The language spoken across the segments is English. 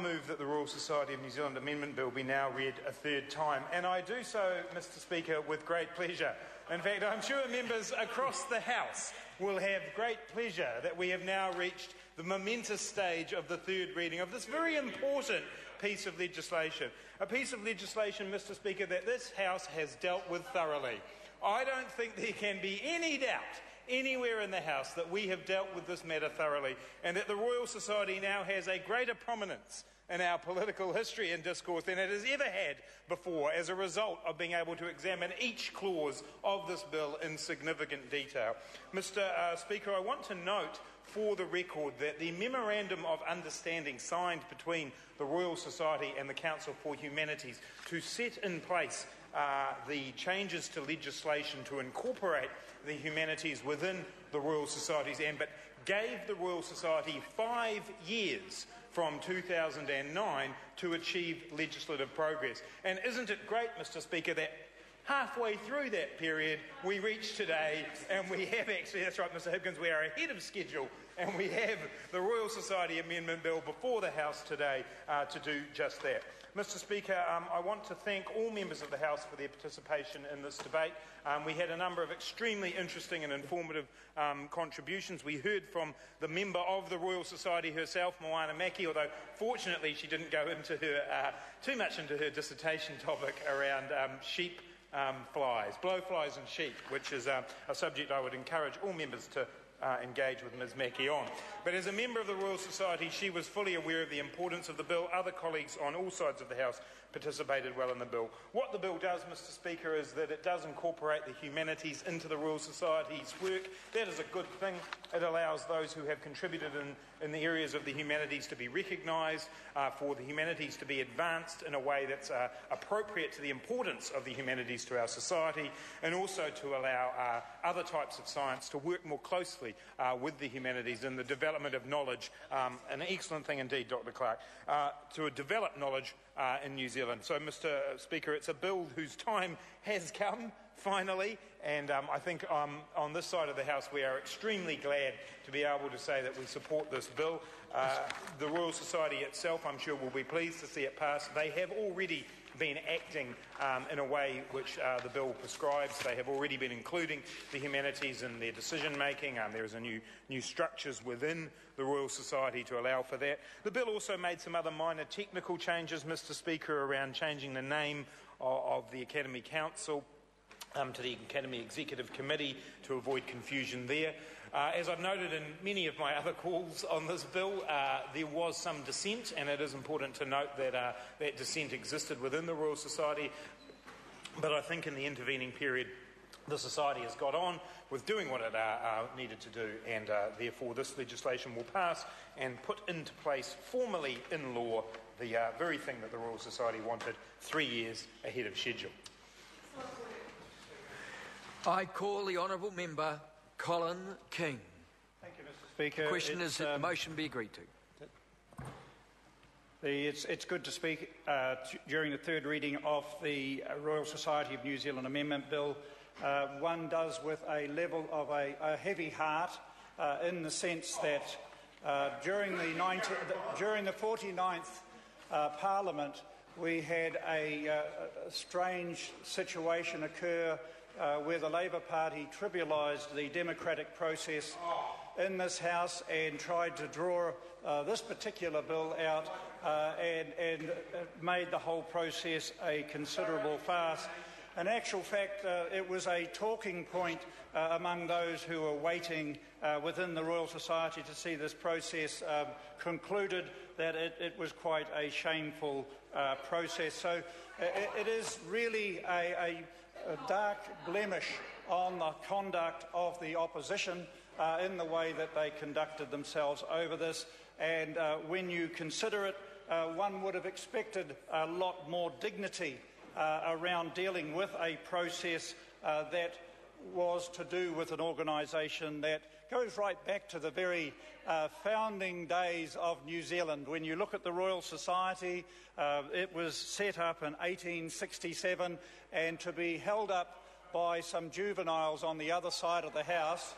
Move that the Royal Society of New Zealand Amendment Bill be now read a third time, and I do so, Mr Speaker, with great pleasure. In fact, I'm sure members across the House will have great pleasure that we have now reached the momentous stage of the third reading of this very important piece of legislation. A piece of legislation, Mr Speaker, that this House has dealt with thoroughly. I don't think there can be any doubt anywhere in the House that we have dealt with this matter thoroughly, and that the Royal Society now has a greater prominence in our political history and discourse than it has ever had before, as a result of being able to examine each clause of this bill in significant detail. Mr Speaker, I want to note for the record that the Memorandum of Understanding signed between the Royal Society and the Council for Humanities to set in place the changes to legislation to incorporate the humanities within the Royal Society's ambit gave the Royal Society 5 years from 2009 to achieve legislative progress. And isn't it great, Mr Speaker, that halfway through that period we reach today and we have actually, that's right Mr Hipkins, we are ahead of schedule and we have the Royal Society Amendment Bill before the House today to do just that. Mr Speaker, I want to thank all members of the House for their participation in this debate. We had a number of extremely interesting and informative contributions. We heard from the member of the Royal Society herself, Moana Maki, although fortunately she didn't go into her too much into her dissertation topic around sheep flies, blowflies and sheep, which is a subject I would encourage all members to engage with Ms Mackie on. But as a member of the Royal Society, she was fully aware of the importance of the bill. Other colleagues on all sides of the House participated well in the bill. What the bill does, Mr Speaker, is that it does incorporate the humanities into the Royal Society's work. That is a good thing. It allows those who have contributed in the areas of the humanities to be recognised, for the humanities to be advanced in a way that's appropriate to the importance of the humanities to our society, and also to allow other types of science to work more closely with the humanities in the development of knowledge. An excellent thing indeed, Dr Clark, to develop knowledge in New Zealand. So, Mr Speaker, it's a bill whose time has come, finally, and I think on this side of the House we are extremely glad to be able to say that we support this bill. The Royal Society itself, I'm sure, will be pleased to see it pass. They have already been acting in a way which the bill prescribes. They have already been including the humanities in their decision-making. There is a new structures within the Royal Society to allow for that. The bill also made some other minor technical changes, Mr Speaker, around changing the name of the Academy Council to the Academy Executive Committee to avoid confusion there. As I've noted in many of my other calls on this bill, there was some dissent, and it is important to note that that dissent existed within the Royal Society. But I think in the intervening period, the Society has got on with doing what it needed to do, and therefore this legislation will pass and put into place formally in law the very thing that the Royal Society wanted 3 years ahead of schedule. I call the Honourable Member Colin King. Thank you, Mr Speaker. The question is that the motion be agreed to. It's good to speak during the third reading of the Royal Society of New Zealand Amendment Bill. One does with a level of a heavy heart in the sense that during the 49th Parliament we had a strange situation occur where the Labour Party trivialised the democratic process in this House and tried to draw this particular bill out and made the whole process a considerable farce. In actual fact, it was a talking point among those who were waiting within the Royal Society to see this process concluded, that it was quite a shameful process. So it is really a dark blemish on the conduct of the opposition in the way that they conducted themselves over this, and when you consider it, one would have expected a lot more dignity around dealing with a process that was to do with an organisation that goes right back to the very founding days of New Zealand. When you look at the Royal Society, it was set up in 1867, and to be held up by some juveniles on the other side of the House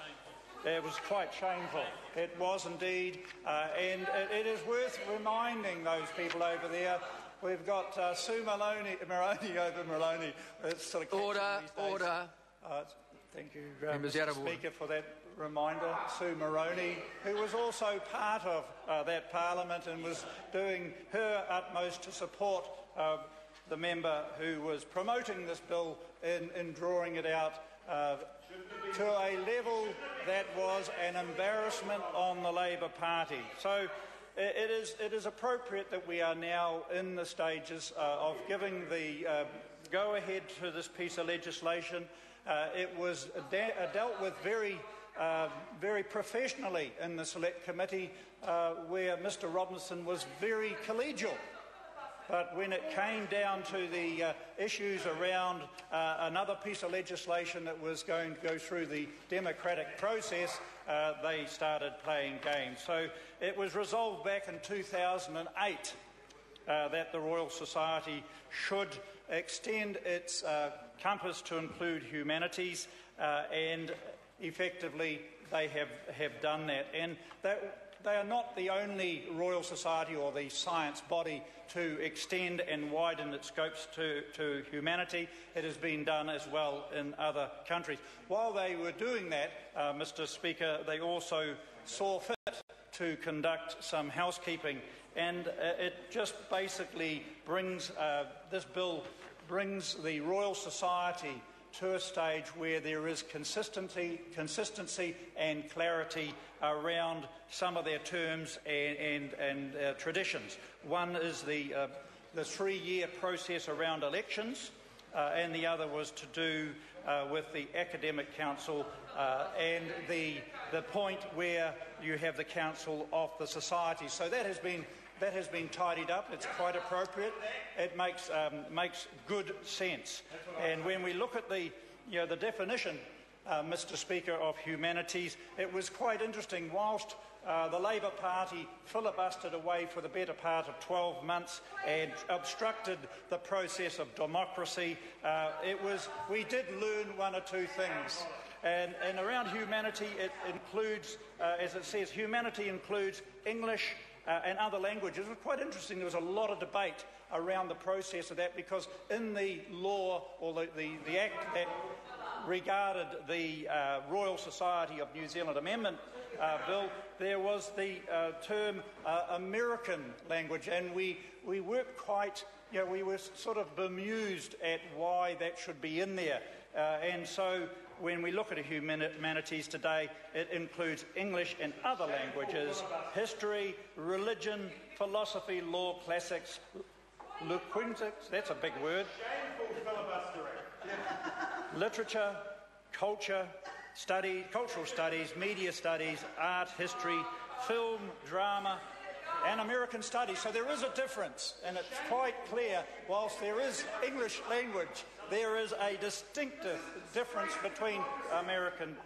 It was quite shameful. It was indeed, and it is worth reminding those people over there. We've got Sue Moroney over Maloney. It's sort of Order. Thank you, Members out Mr. of order. Speaker, for that reminder. Sue Moroney, who was also part of that Parliament and was doing her utmost to support the member who was promoting this bill in drawing it out to a level that was an embarrassment on the Labour Party. So it is appropriate that we are now in the stages of giving the go-ahead to this piece of legislation. It was dealt with very professionally in the Select Committee, where Mr Robinson was very collegial. But when it came down to the issues around another piece of legislation that was going to go through the democratic process, they started playing games. So it was resolved back in 2008 that the Royal Society should extend its compass to include humanities, and effectively they have done that. And they are not the only Royal Society or the science body to extend and widen its scopes to humanity. It has been done as well in other countries. While they were doing that, Mr Speaker, they also saw fit to conduct some housekeeping, and it just basically brings, this bill brings the Royal Society to a stage where there is consistency and clarity around some of their terms and traditions. One is the 3-year process around elections, and the other was to do with the Academic Council and the point where you have the Council of the Society. So that has been tidied up. It's quite appropriate. It makes good sense. And when we look at the definition, Mr Speaker, of humanities, it was quite interesting. Whilst the Labour Party filibustered away for the better part of 12 months and obstructed the process of democracy, we did learn one or two things. And around humanity, it includes, as it says, humanity includes English and other languages. It was quite interesting. There was a lot of debate around the process of that, because in the law, or the act that regarded the Royal Society of New Zealand Amendment Bill, there was the term American language, and we weren't quite, we were sort of bemused at why that should be in there. And so when we look at humanities today, it includes English and other languages, history, religion, philosophy, law, classics, linguistics, that's a big word, literature, culture, cultural studies, media studies, art, history, film, drama, and American studies. So there is a difference, and it's quite clear, whilst there is English language, there is a distinctive difference between American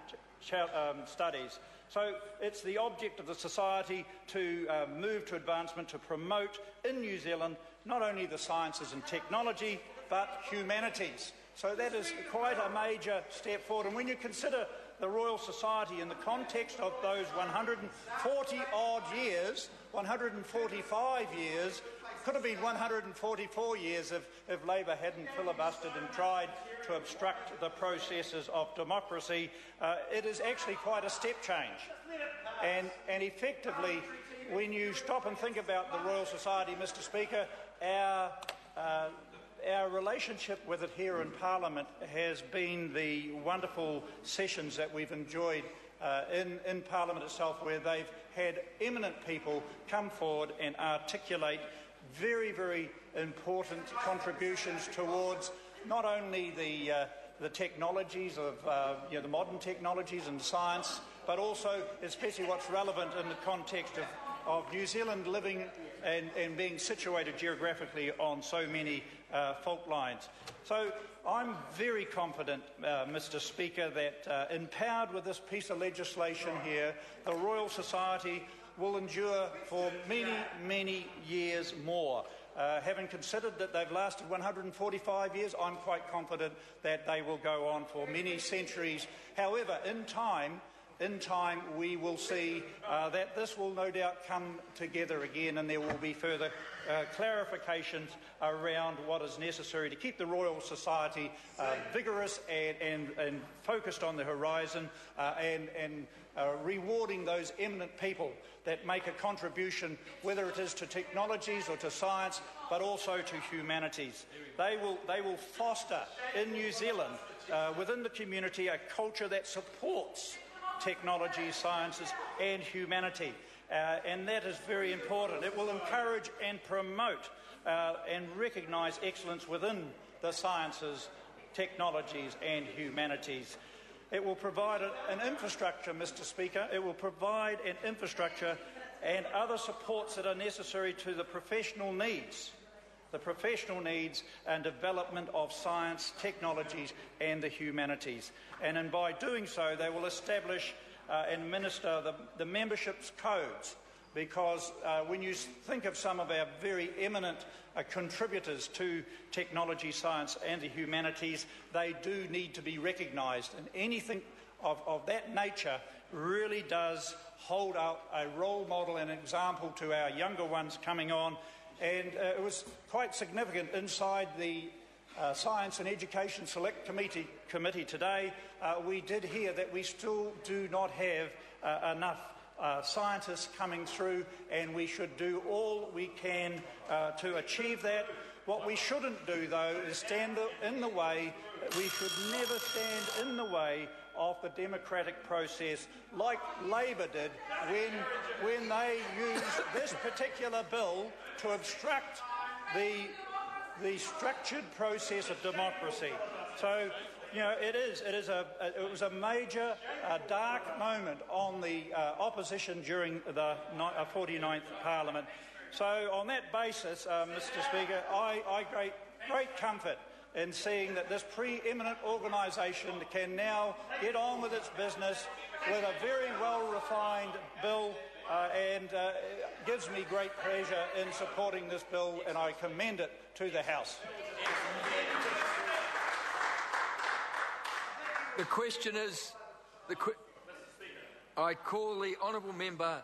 studies. So it's the object of the Society to move to advancement, to promote in New Zealand not only the sciences and technology, but humanities. So that is quite a major step forward. And when you consider the Royal Society in the context of those 140-odd years, 145 years, could have been 144 years if Labour hadn't filibustered and tried to obstruct the processes of democracy. It is actually quite a step change. And effectively, when you stop and think about the Royal Society, Mr Speaker, our relationship with it here in Parliament has been the wonderful sessions that we've enjoyed in Parliament itself, where they've had eminent people come forward and articulate very, very important contributions towards not only the technologies of the modern technologies and science, but also especially what's relevant in the context of New Zealand living and being situated geographically on so many fault lines. So I'm very confident, Mr Speaker, that empowered with this piece of legislation here, the Royal Society will endure for many, many years more. Having considered that they've lasted 145 years, I'm quite confident that they will go on for many centuries. However, in time, in time we will see that this will no doubt come together again, and there will be further clarifications around what is necessary to keep the Royal Society vigorous and focused on the horizon, and rewarding those eminent people that make a contribution, whether it is to technologies or to science, but also to humanities. They will foster in New Zealand, within the community, a culture that supports technology, sciences and humanity. And that is very important. It will encourage and promote and recognise excellence within the sciences, technologies and humanities. It will provide an infrastructure, Mr. Speaker. It will provide an infrastructure and other supports that are necessary to the professional needs and development of science, technologies and the humanities. And by doing so, they will establish and administer the membership's codes, because when you think of some of our very eminent contributors to technology, science and the humanities, they do need to be recognised, and anything of that nature really does hold up a role model and example to our younger ones coming on. And it was quite significant inside the Science and Education Select Committee today. We did hear that we still do not have enough scientists coming through, and we should do all we can to achieve that. What we shouldn't do, though, is stand in the way. We should never stand in the way of the democratic process, like Labor did when they used this particular bill to obstruct the structured process of democracy. So, you know, it was a major dark moment on the opposition during the 49th Parliament. So, on that basis, Mr. Speaker, I great comfort in seeing that this pre-eminent organisation can now get on with its business with a very well-refined bill, and gives me great pleasure in supporting this bill, and I commend it to the House. The question is, I call the honourable member